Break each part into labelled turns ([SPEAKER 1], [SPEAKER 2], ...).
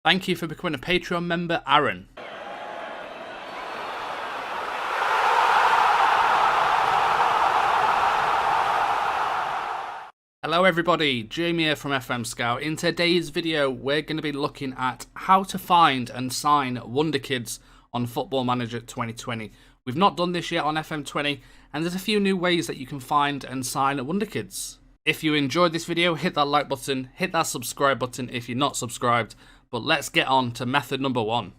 [SPEAKER 1] Thank you for becoming a Patreon member, Aaron. Hello everybody, Jamie here from FMSCOUT. In today's video, we're going to be looking at how to find and sign Wonderkids on Football Manager 2020. We've not done this yet on FM20, and there's a few new ways that you can find and sign Wonderkids. If you enjoyed this video, hit that like button, hit that subscribe button if you're not subscribed, but let's get on to method number one.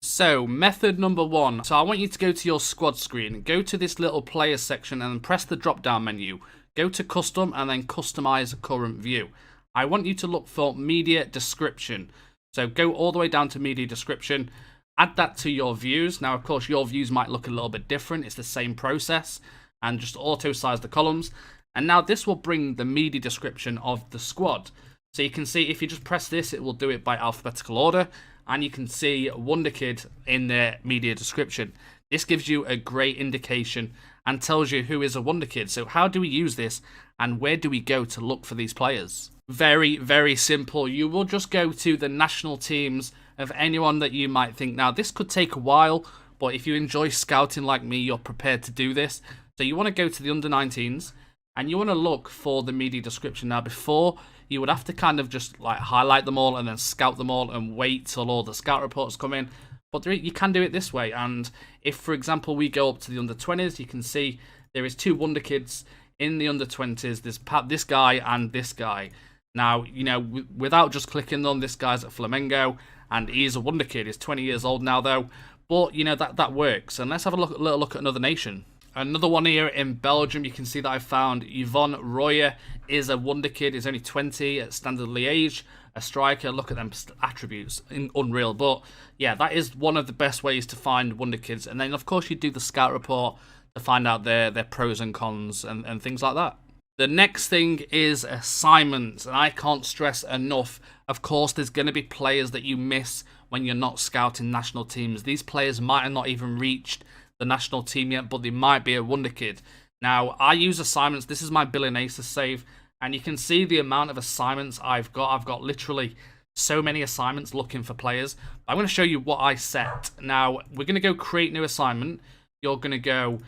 [SPEAKER 1] So, method number one. So I want you to go to your squad screen, go to this little player section and press the drop down menu. Go to custom and then customize current view. I want you to look for media description. So go all the way down to media description, add that to your views. Now, of course, your views might look a little bit different. It's the same process, and just auto size the columns. And now this will bring the media description of the squad. So you can see if you just press this, it will do it by alphabetical order, and you can see Wonderkid in the media description. This gives you a great indication and tells you who is a Wonderkid. So how do we use this and where do we go to look for these players? Very, very simple. You will just go to the national teams of anyone that you might think. Now, this could take a while, but if you enjoy scouting like me, you're prepared to do this. So you want to go to the under-19s and you want to look for the media description. Now, before, you would have to kind of just like highlight them all and then scout them all and wait till all the scout reports come in. But you can do it this way, and if, for example, we go up to the under-20s, you can see there is two Wonderkids in the under-20s. There's this guy and this guy. Now, you know, without just clicking on this guy's at Flamengo, and he's a Wonderkid. He's 20 years old now, though. But, you know, that works. And let's have a little look at another nation. Another one here in Belgium, you can see that I found Yvonne Royer is a Wonderkid. He's only 20 at Standard Liège. A striker, look at them attributes, unreal. But yeah, that is one of the best ways to find Wonderkids. And then of course you do the scout report to find out their pros and cons and things like that. The next thing is assignments, and I can't stress enough. Of course, there's going to be players that you miss when you're not scouting national teams. These players might have not even reached the national team yet, but they might be a Wonderkid. Now, I use assignments. This is my Billing Aces save. And you can see the amount of assignments I've got. I've got literally so many assignments looking for players. I'm going to show you what I set. Now, we're going to go create new assignment. You're going to go,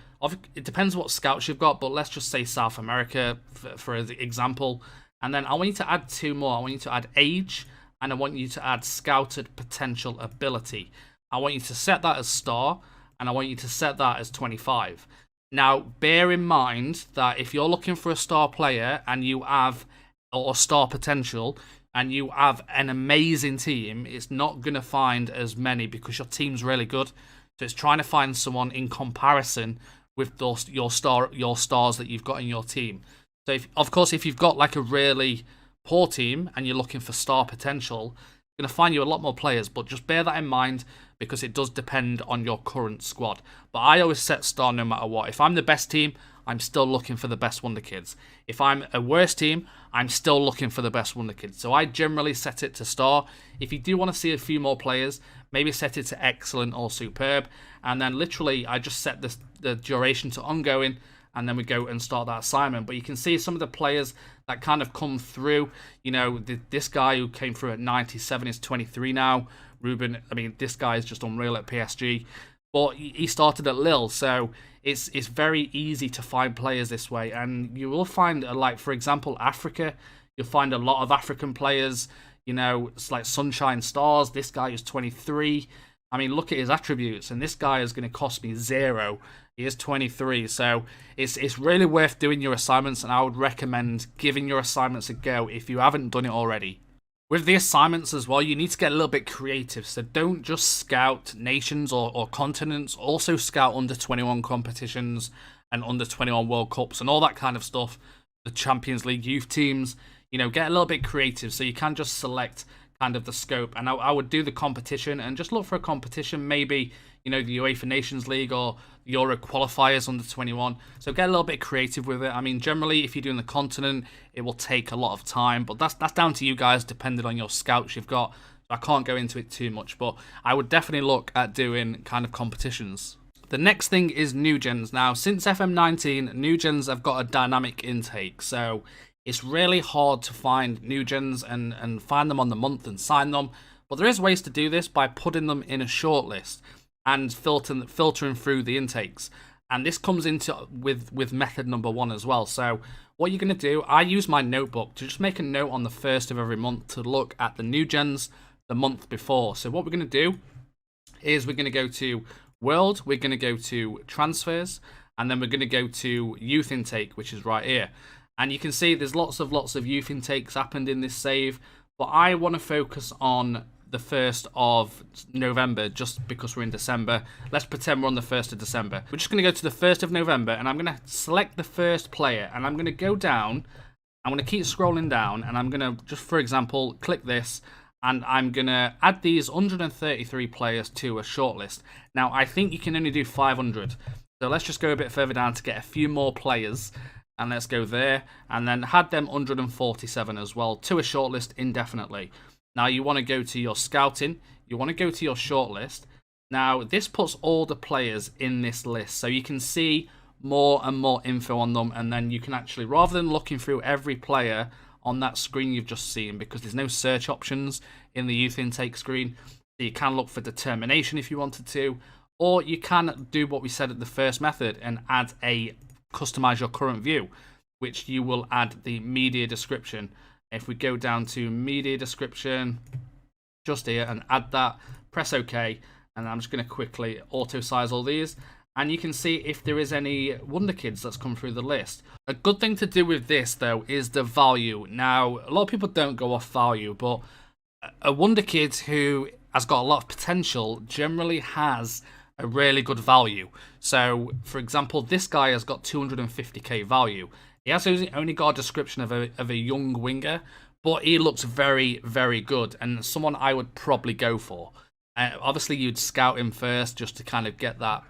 [SPEAKER 1] it depends what scouts you've got, but let's just say South America for example. And then I want you to add two more. I want you to add age, and I want you to add scouted potential ability. I want you to set that as star, and I want you to set that as 25. Now, bear in mind that if you're looking for a star player and you have, or star potential, and you have an amazing team, it's not going to find as many because your team's really good. So it's trying to find someone in comparison with your stars that you've got in your team. So, of course, if you've got like a really poor team and you're looking for star potential, it's going to find you a lot more players, but just bear that in mind because it does depend on your current squad. But I always set star no matter what. If I'm the best team, I'm still looking for the best Wonderkids. If I'm a worse team, I'm still looking for the best Wonderkids. So I generally set it to star. If you do want to see a few more players, maybe set it to excellent or superb. And then literally I just set the duration to ongoing, and then we go and start that assignment. But you can see some of the players that kind of come through. You know, this guy who came through at 97 is 23 now. Ruben, I mean, this guy is just unreal at PSG. But he started at Lille, so it's very easy to find players this way. And you will find, like, for example, Africa. You'll find a lot of African players. You know, it's like Sunshine Stars. This guy is 23. I mean, look at his attributes. And this guy is going to cost me 0. He is 23, so it's really worth doing your assignments, and I would recommend giving your assignments a go if you haven't done it already. With the assignments as well, you need to get a little bit creative, so don't just scout nations or continents, also scout under-21 competitions and under-21 World Cups and all that kind of stuff, the Champions League youth teams. You know, get a little bit creative so you can just select kind of the scope. And I would do the competition and just look for a competition, maybe, you know, the UEFA Nations League or the Euro qualifiers under 21. So get a little bit creative with it. I mean, generally, if you're doing the continent, it will take a lot of time, but that's down to you guys, depending on your scouts you've got. So I can't go into it too much, but I would definitely look at doing kind of competitions. The next thing is new gens. Now, since FM19, new gens have got a dynamic intake, so it's really hard to find new gens and find them on the month and sign them. But But there is ways to do this by putting them in a shortlist and filtering through the intakes. And this comes into with method number 1 as well. So what you're going to do, I use my notebook to just make a note on the 1st of every month to look at the new gens the month before. So what we're going to do is we're going to go to World, we're going to go to Transfers, and then we're going to go to Youth Intake, which is right here. And you can see there's lots of youth intakes happened in this save, but I want to focus on the 1st of November just because we're in December. Let's pretend we're on the 1st of December. We're just going to go to the 1st of November, and I'm going to select the first player, and I'm going to go down. I'm going to keep scrolling down, and I'm going to just, for example, click this, and I'm going to add these 133 players to a shortlist. Now, I think you can only do 500, so let's just go a bit further down to get a few more players. And let's go there, and then add them 147 as well to a shortlist indefinitely. Now you want to go to your scouting, you want to go to your shortlist. Now this puts all the players in this list, so you can see more and more info on them, and then you can actually, rather than looking through every player on that screen you've just seen, because there's no search options in the youth intake screen, so you can look for determination if you wanted to, or you can do what we said at the first method and customize your current view, which you will add the media description. If we go down to media description just here and add that, press OK, and I'm just going to quickly auto size all these, and you can see if there is any Wonderkids that's come through the list. A good thing to do with this though is the value. Now a lot of people don't go off value, but a Wonderkid who has got a lot of potential generally has a really good value. So for example, this guy has got 250k value. He has only got a description of a young winger, but he looks very, very good, and someone I would probably go for. Obviously you'd scout him first just to kind of get that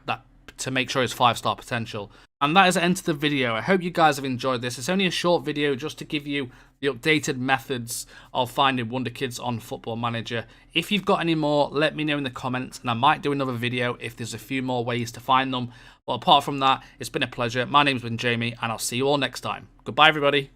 [SPEAKER 1] to make sure his 5-star potential. And that is the end of the video. I hope you guys have enjoyed this. It's only a short video just to give you the updated methods of finding Wonderkids on Football Manager. If you've got any more, let me know in the comments, and I might do another video if there's a few more ways to find them. But apart from that, it's been a pleasure. My name's been Jamie, and I'll see you all next time. Goodbye, everybody.